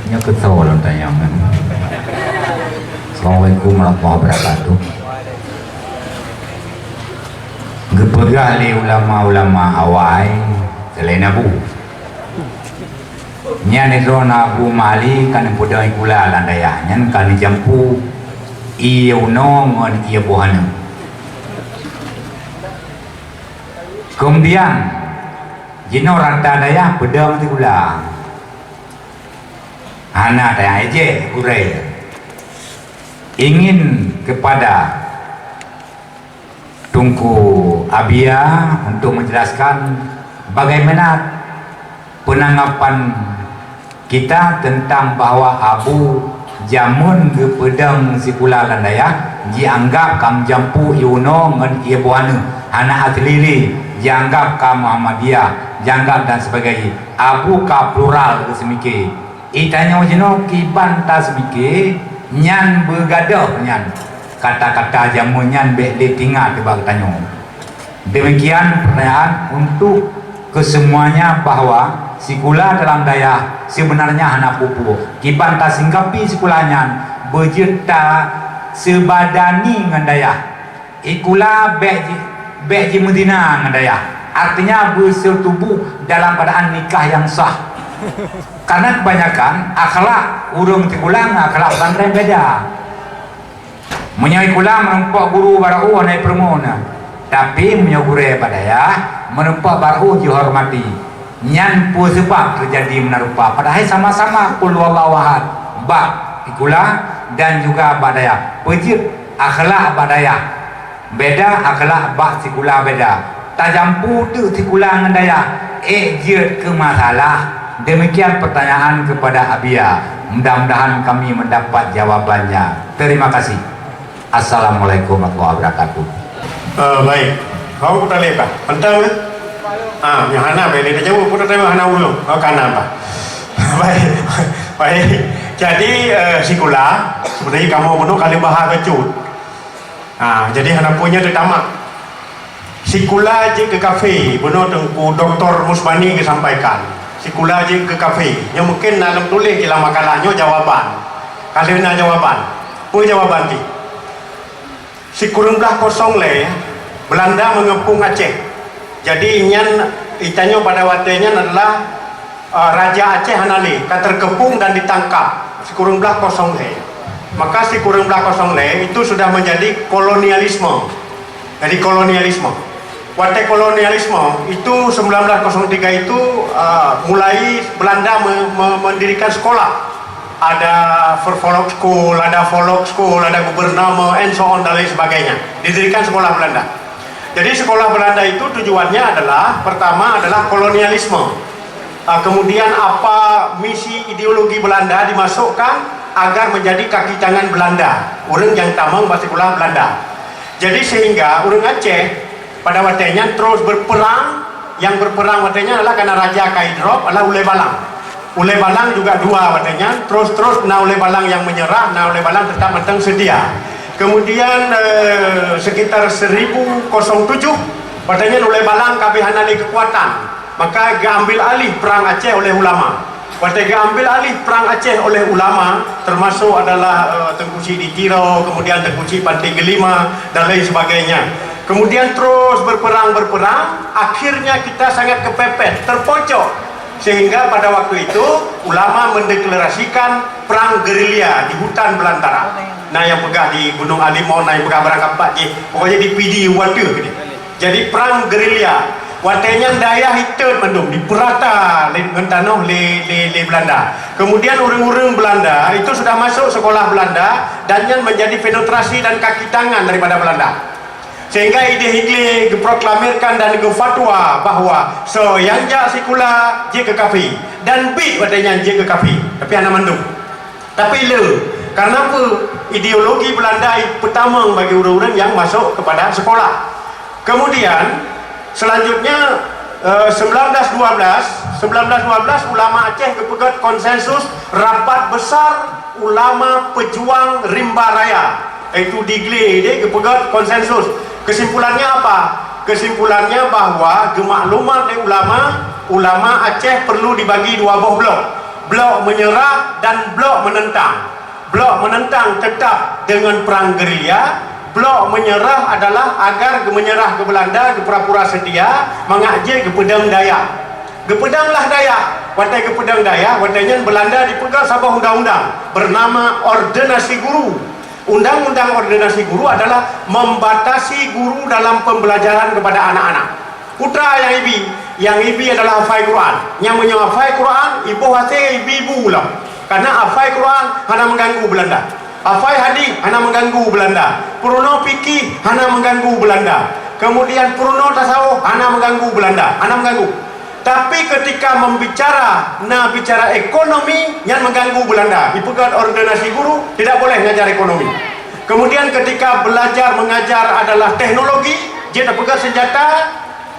nya kesal tanya kan. Assalamualaikum warahmatullahi wabarakatuh. Gepegah li ulama-ulama awai selain Abu. Nya ni drona Abu Mali kan podang ikula landaya nyan kan jampu iya unong ngon iya bohana. Kemudian jino rata daya pedang ti kula. Hana daya aje kurai. Ingin kepada Tunku Abia untuk menjelaskan bagaimana penanggapan kita tentang bahwa Abu Jamun ke pedang sikula landaya dianggap kam jampu yuno ngan ia buana anak atlili dianggap kam Muhammadiyah dianggap dan sebagainya Abu ka plural ke semiki itanya wajino kiban ta semiki nyan bergadah nyan kata-kata jamun nyan be tinggal di bawah tanya. Demikian pertanyaan untuk kesemuanya bahwa sikula dalam daya sebenarnya anak pupu kiban ta singkapi sikulanya berjerta sebadani dengan daya ikula beji medina dengan daya artinya bersetubuh dalam keadaan nikah yang sah karena kebanyakan akhlak urung tikulang akhlak pesantren beda menyai kulang menempak guru baru naik permona tapi menyogure badaya menempak baru dihormati nyan pu sebab terjadi menarupa padahal sama-sama qul wallahu ahad ba ikula dan juga badaya pejit akhlak badaya beda akhlak ba sikula beda tajampu tu sikula ngendaya je ke masalah. Demikian pertanyaan kepada Abia, mudah-mudahan kami mendapat jawabannya. Terima kasih. Assalamualaikum warahmatullahi wabarakatuh. Baik, kau kita lihat pentang ke? Yang hana boleh dia jawab. Kita tengok hana ulung. Kau kanan apa? Baik. Jadi sikula sebenarnya kamu benar kali bahas kecut. Jadi hana punya tertamak. Sikula je ke kafe, benar tengku Dr. Musbani kesampaikan. Sikula je ke kafe. Yang mungkin dalam tulis dalam makalahnya jawaban. Kali nak jawaban. Apa jawaban ni? Si kurang belah kosong le Belanda mengepung Aceh. Jadi nyan itanya pada waktunya adalah Raja Aceh Hanali terkepung dan ditangkap si kurang belah kosong le. Maka si kurang belah kosong le itu sudah menjadi kolonialisme. Jadi kolonialisme. Waktu kolonialisme itu 1903 itu mulai Belanda mendirikan sekolah. Ada Vervolk School, ada Volk School, ada Gubername, and so on dan lain sebagainya. Didirikan sekolah Belanda. Jadi sekolah Belanda itu tujuannya adalah pertama adalah kolonialisme. Kemudian apa misi ideologi Belanda dimasukkan agar menjadi kaki tangan Belanda. Orang yang tamang bahasa sekolah Belanda. Jadi sehingga orang Aceh pada waktunya terus berperang. Yang berperang waktunya adalah karena Raja Kaidrop adalah Ulay Balang. Ulay Balang juga dua katanya, terus na Ulay Balang yang menyerah, na Ulay Balang tetap mentang sedia. Kemudian sekitar 1007 katanya Ulay Balang kabehana di kekuatan, maka diambil alih perang Aceh oleh ulama. Waktu diambil alih perang Aceh oleh ulama, termasuk adalah Tengku Sidi Tiro, kemudian Tengku Sidi Pantai Gelima dan lain sebagainya. Kemudian terus berperang, akhirnya kita sangat kepepet, terpojok. Sehingga pada waktu itu ulama mendeklarasikan perang gerilya di hutan belantara. Nah yang pegah di Gunung Alimon, nah yang pegah berangkat Pak Ji, pokoknya di PD waduh. Jadi perang gerilya. Watenya daya hitam mendung di perata ngentanoh le Belanda. Kemudian orang-orang Belanda itu sudah masuk sekolah Belanda dan yang menjadi penetrasi dan kaki tangan daripada Belanda. Sehingga ide-ide diproklamirkan dan difatwa bahwa so yang jak sikula je ke kafi dan B katanya je ke kafi, tapi anak mandung. Tapi karena apa? Ideologi Belanda pertama bagi orang-orang yang masuk kepada sekolah. Kemudian selanjutnya 1912 ulama Aceh kepegat konsensus rapat besar ulama pejuang rimba raya, itu digli dia kepegat konsensus. Kesimpulannya apa? Kesimpulannya bahwa gemakluman dari ulama Aceh perlu dibagi dua buah blok. blok menyerah dan blok menentang. Blok menentang tetap dengan perang gerilya, blok menyerah adalah agar menyerah ke Belanda, ke pura-pura setia, mengajak ke pedang Dayak. Ke pedanglah Dayak, watai ke pedang Dayak, watainya Belanda dipegang sebuah undang-undang bernama Ordonasi Guru. Undang-undang Ordonasi Guru adalah membatasi guru dalam pembelajaran kepada anak-anak. Putra yang ibi adalah hafal Quran. Yang menghafal Quran, ibu hati ibu lah. Karena hafal Quran hanya mengganggu Belanda. Hafal hadis hanya mengganggu Belanda. Purno fikih hanya mengganggu Belanda. Kemudian purno tasawuf hanya mengganggu Belanda. Hanya mengganggu. Tapi ketika bicara ekonomi yang mengganggu Belanda, dipegang Ordonasi Guru, tidak boleh mengajar ekonomi. Kemudian ketika belajar mengajar adalah teknologi, dia terpegang senjata,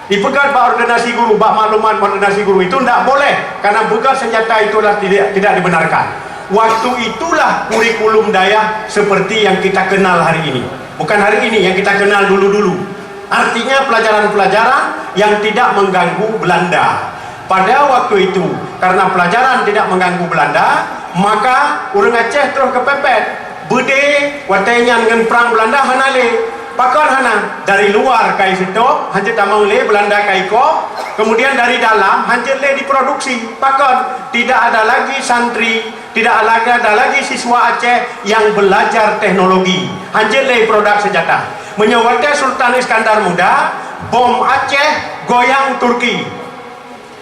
dipegang Ordonasi Guru, maklumat Ordonasi Guru itu tidak boleh, karena pegang senjata itulah tidak dibenarkan. Waktu itulah kurikulum Dayak seperti yang kita kenal hari ini. Bukan hari ini, yang kita kenal dulu-dulu. Artinya pelajaran-pelajaran yang tidak mengganggu Belanda. Pada waktu itu, karena pelajaran tidak mengganggu Belanda, maka orang Aceh terus kepepet. Bude, watainya dengan perang Belanda hanale. Pakon hana dari luar kai setop, hancur tamang le Belanda kai ko. Kemudian dari dalam hancur le diproduksi. Pakon tidak ada lagi santri, tidak ada lagi siswa Aceh yang belajar teknologi. Hancur le produk senjata. Menyewatnya Sultan Iskandar Muda, bom Aceh goyang Turki.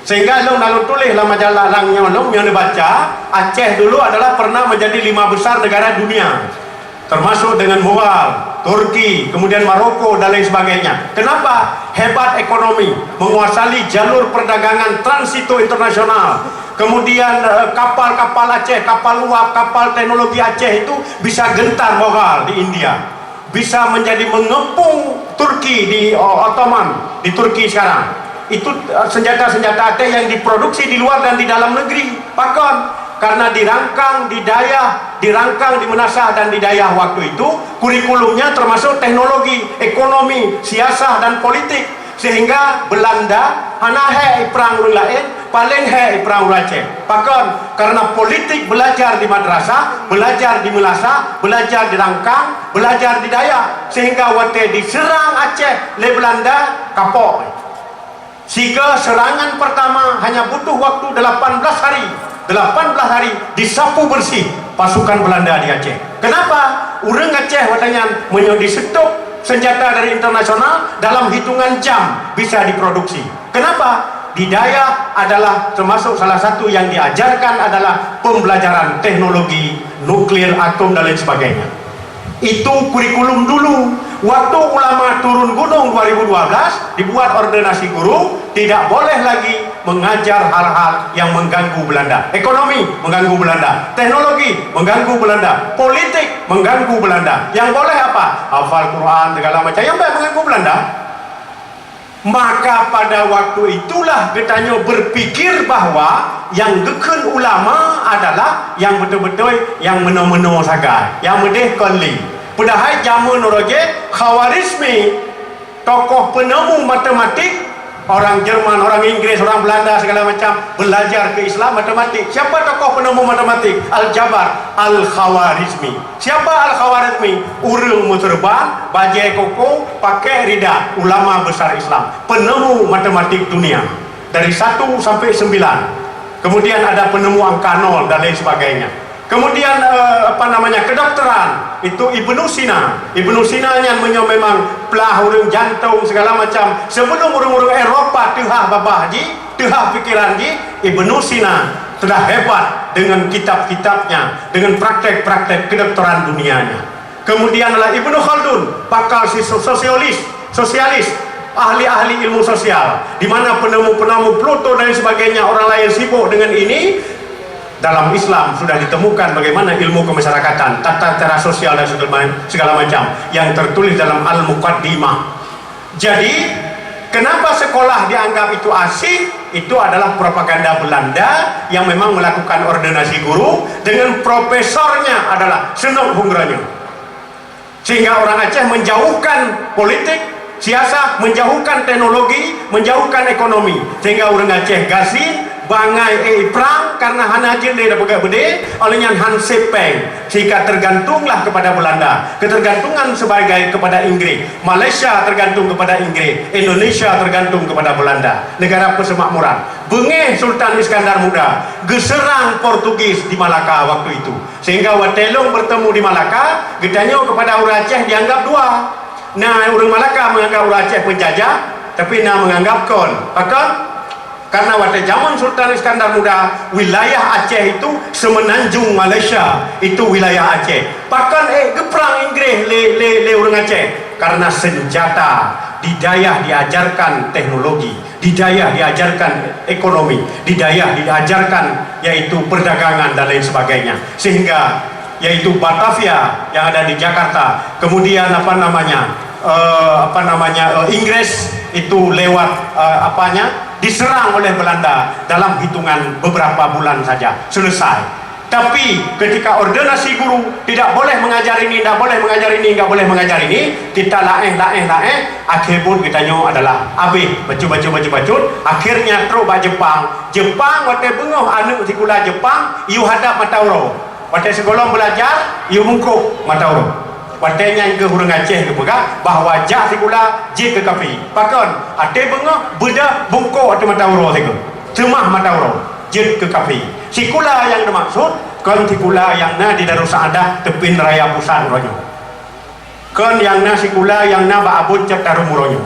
Sehingga lo lalu tulis dalam majalah yang baca, Aceh dulu adalah pernah menjadi 5 besar negara dunia, termasuk dengan Mughal, Turki, kemudian Maroko dan lain sebagainya. Kenapa? Hebat ekonomi, menguasai jalur perdagangan transito internasional. Kemudian kapal-kapal Aceh, kapal uap, kapal teknologi Aceh itu bisa gentar Mughal di India, bisa menjadi mengepung Turki di Ottoman, di Turki sekarang. Itu senjata-senjata Aceh yang diproduksi di luar dan di dalam negeri. Pakon, karena dirancang di Dayah, dirancang di Menasah dan di Dayah waktu itu, kurikulumnya termasuk teknologi, ekonomi, siasah dan politik. Sehingga Belanda hana he perang lain, paling he perang Aceh. Pakon, karena politik belajar di madrasah, belajar di Menasah, belajar di Rangkang, belajar di Dayah. Sehingga waktu diserang Aceh le Belanda kapok. Sehingga serangan pertama hanya butuh waktu 18 hari. 18 hari disapu bersih pasukan Belanda di Aceh. Kenapa? Urang Aceh watanya menyodi stok senjata dari internasional dalam hitungan jam bisa diproduksi. Kenapa? Di Dayah adalah termasuk salah satu yang diajarkan adalah pembelajaran teknologi nuklir, atom dan lain sebagainya. Itu kurikulum dulu. Waktu ulama turun gunung 2012 dibuat Ordonasi Guru, tidak boleh lagi mengajar hal-hal yang mengganggu Belanda. Ekonomi mengganggu Belanda, teknologi mengganggu Belanda, politik mengganggu Belanda. Yang boleh apa? Hafal Quran segala macam yang mengganggu Belanda. Maka pada waktu itulah katanya berpikir bahwa yang geken ulama adalah yang betul-betul yang meno-meno saga, yang medeh konli. Padahal zaman roge Khawarizmi, tokoh penemu matematik, orang Jerman, orang Inggris, orang Belanda segala macam belajar ke Islam matematik. Siapa tokoh penemu matematik? Al-Jabar, Al-Khawarizmi. Siapa Al-Khawarizmi? Urung muterban, bajai koko, pakai rida, ulama besar Islam, penemu matematik dunia dari 1 sampai 9. Kemudian ada penemu angka 0 dan lain sebagainya. Kemudian kedokteran itu Ibnu Sina. Ibnu Sina yang memang pelah urang jantung segala macam. Sebelum orang-orang Eropa tehah babah ji, tehah pikiran ji, Ibnu Sina sudah hebat dengan kitab-kitabnya, dengan praktek-praktek kedokteran dunianya. Kemudian adalah Ibnu Khaldun, pakar sosialis, ahli-ahli ilmu sosial, di mana penemu-penemu Pluto dan sebagainya, orang lain sibuk dengan ini. Dalam Islam sudah ditemukan bagaimana ilmu kemasyarakatan, tata cara sosial dan segala macam yang tertulis dalam Al-Muqaddimah. Jadi kenapa sekolah dianggap itu asing? Itu adalah propaganda Belanda yang memang melakukan Ordonasi Guru dengan profesornya adalah Senok Hungranya. Sehingga orang Aceh menjauhkan politik, siasat, menjauhkan teknologi, menjauhkan ekonomi. Sehingga orang Aceh Gazi bangai perang karena hana je dia dah pegang bede olehnya han sepeng sehingga tergantunglah kepada Belanda, ketergantungan sebagai kepada Inggris, Malaysia tergantung kepada Inggris, Indonesia tergantung kepada Belanda, negara persemakmuran. Bengeh Sultan Iskandar Muda geserang Portugis di Malaka waktu itu, sehingga Watelong bertemu di Malaka, getanya kepada orang Aceh dianggap dua. Nah, orang Malaka menganggap orang Aceh penjajah, tapi nak menganggap bahkan karena pada zaman Sultan Iskandar Muda wilayah Aceh itu semenanjung Malaysia itu wilayah Aceh. Bahkan geperang Inggris le orang Aceh karena senjata, didayah diajarkan teknologi, didayah diajarkan ekonomi, didayah diajarkan yaitu perdagangan dan lain sebagainya, sehingga yaitu Batavia yang ada di Jakarta, kemudian Inggris itu lewat diserang oleh Belanda dalam hitungan beberapa bulan saja selesai. Tapi ketika ordonasi guru tidak boleh mengajar ini, tidak boleh mengajar ini, tidak boleh mengajar ini, kita laeng, akhir pun kita adalah habis baca, akhirnya terus Jepang waktu bengoh anu sekolah Jepang, you hadap matauro, waktu sekolah belajar, you mungkuk matauro, waktu yang ke hurung Aceh ke pegang, bahawa jah sekolah, je ke kafi, pakon, ada bengoh, beda bungkuk waktu matauro sekolah, cemah matauro, je ke kafi. Sekolah yang dimaksud kan sekolah yang di Darussaadah tepin raya Busan ronyo, kan yang sekolah yang Ba Abud Ciptarum ronyo,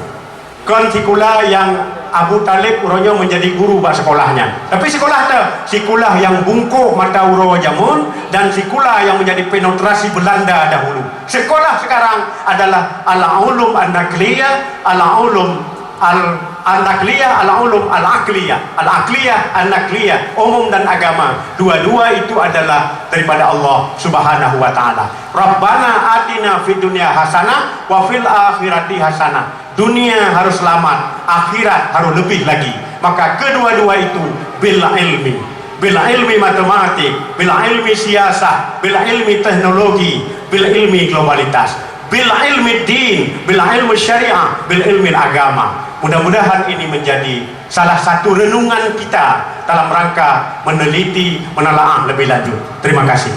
kan sekolah yang Abu Talib ronyo menjadi guru bak sekolahnya. Tapi sekolah yang bungkuk mata uro jamun dan sekolah yang menjadi penetrasi Belanda dahulu. Sekolah sekarang adalah al-ulum an-nakliyah, al-ulum al-nakliyah, al-ulum al-akliyah, al-akliyah, al-nakliyah, umum dan agama. Dua-dua itu adalah daripada Allah Subhanahu wa taala. Rabbana atina fid dunya hasanah wa fil akhirati hasanah. Dunia harus selamat, akhirat harus lebih lagi. Maka kedua-dua itu bil ilmi. Bil ilmi matematik, bil ilmi siasah, bil ilmi teknologi, bil ilmi globalitas, bil ilmi din, bil ilmi syariah, bil ilmi agama. Mudah-mudahan ini menjadi salah satu renungan kita dalam rangka meneliti, menelaah lebih lanjut. Terima kasih.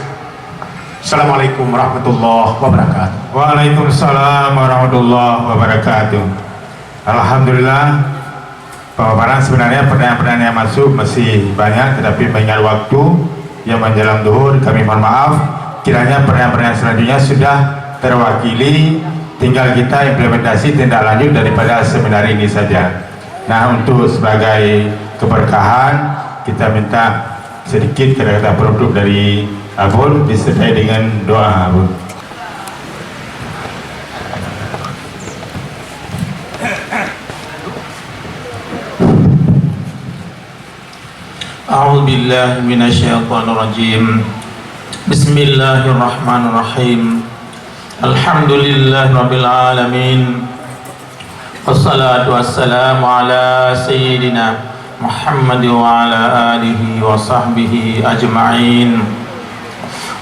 Assalamualaikum warahmatullahi wabarakatuh. Waalaikumsalam warahmatullahi wabarakatuh. Alhamdulillah, pemaparan sebenarnya pertanyaan-pertanyaan yang masuk masih banyak, tetapi mengingat waktu yang menjelang zuhur, kami mohon maaf. Kiranya pertanyaan-pertanyaan selanjutnya sudah terwakili, tinggal kita implementasi tindak lanjut daripada seminar ini saja. Nah, untuk sebagai keberkahan kita minta sedikit kata-kata produk dari Abul disertai dengan doa Abul. A'udzu billahi minasyaitonir rajim. Bismillahirrahmanirrahim. Alhamdulillahirabbil alamin. Wassalatu wassalamu ala sayyidina Muhammad wa ala alihi wa sahbihi ajma'in.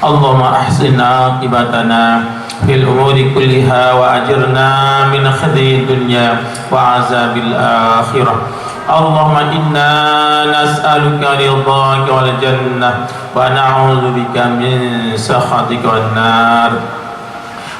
Allahumma ahsin aqibatana fil umuri kulliha wa ajirna min khizyi dunya wa azabil akhirah. Allahumma inna nas'aluka ridhaka wal jannah wa na'udzu bika min sakhatika wan nar.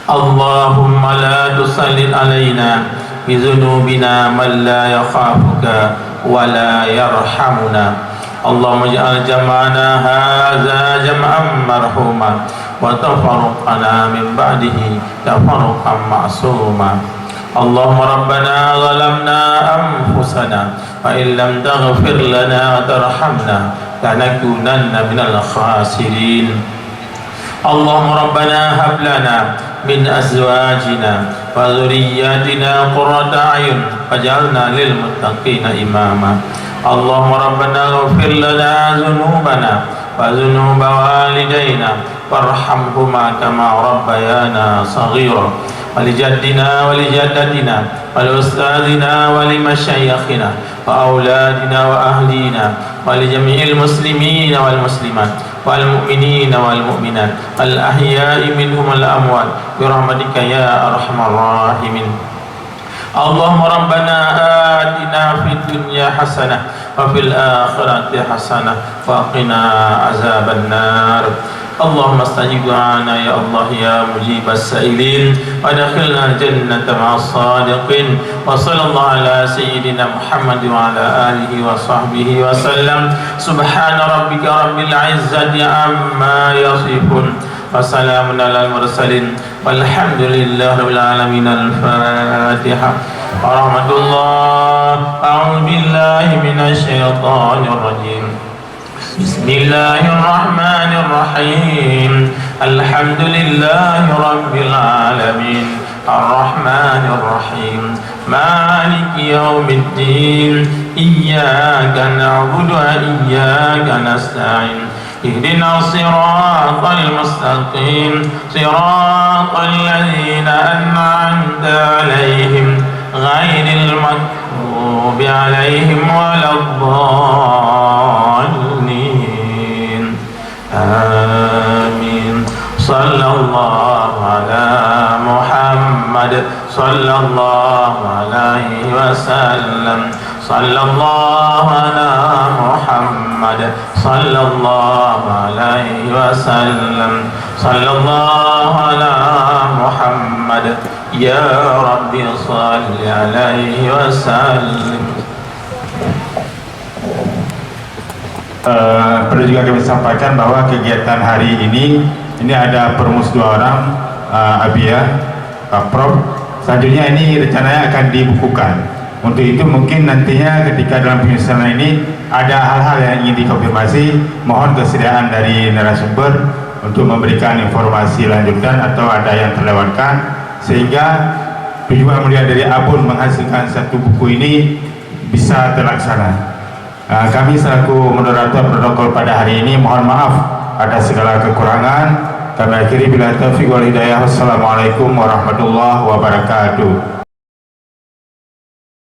Allahumma la tusallit alaina bi dhunubina man la yakhafuka wa la yarhamuna. Allahumma ij'al jam'ana hadza jam'an marhuma wa tafarraqana min ba'dihi tafarruqan ma'suma. Allahumma rabbana zalamna anfusana wa in lam taghfir lana wa tarhamna lanakunanna minal khasirin. Allahumma rabbana hab lana min azwajina wa dhurriyyatina qurrata a'yun waj'alna lil muttaqina imama. Allahumma rabbana ighfir lana dhunubana wa dhunuba walidayna warhamhuma kama rabbayana saghira. Walijaddina walijaddatina walustazina walimasyayikhina wa auladina wa ahlina walijami'il muslimina wal muslimat wal mu'minina wal mu'minat al ahya'i minhum al amwat birahmatika ya arhamar rahimin. اللهم ربنا آتنا في الدنيا حسنة وفي الآخرة حسنة وقنا عذاب النار. اللهم استجب دعانا يا الله يا مجيب السائلين وادخلنا الجنة مع الصادقين. وصلى الله على سيدنا محمد وعلى آله وصحبه وسلم. سبحان ربك رب العزة عما يصفون وسلام على المرسلين والحمد لله رب العالمين. الفاتحة. ورحمة الله. أعوذ بالله من الشيطان الرجيم. بسم الله الرحمن الرحيم. الحمد لله رب العالمين الرحمن الرحيم مالك يوم الدين. إياك نعبد وإياك نستعين. اهدنا الصراط المستقيم صراط الذين أنعمت عليهم غير المغضوب عليهم ولا الضالين. آمين. صلى الله على محمد صلى الله عليه وسلم. صلى الله على محمد صلى الله عليه وسلم. صلى الله على محمد يا رب صل عليه وسلم. Perlu juga kami sampaikan bahwa kegiatan hari ini ada perumus 2 orang, Abia, Pak Prof. Selanjutnya ini rencananya akan dibukukan. Untuk itu mungkin nantinya ketika dalam penyusunan ini ada hal-hal yang ingin dikonfirmasi, mohon kesediaan dari narasumber untuk memberikan informasi lanjutan atau ada yang terlewatkan, sehingga tujuan mulia dari Abun menghasilkan satu buku ini bisa terlaksana. Kami selaku moderator protokol pada hari ini mohon maaf atas segala kekurangan. Kami akhiri bila taufiq wal hidayah. Wassalamualaikum warahmatullahi wabarakatuh.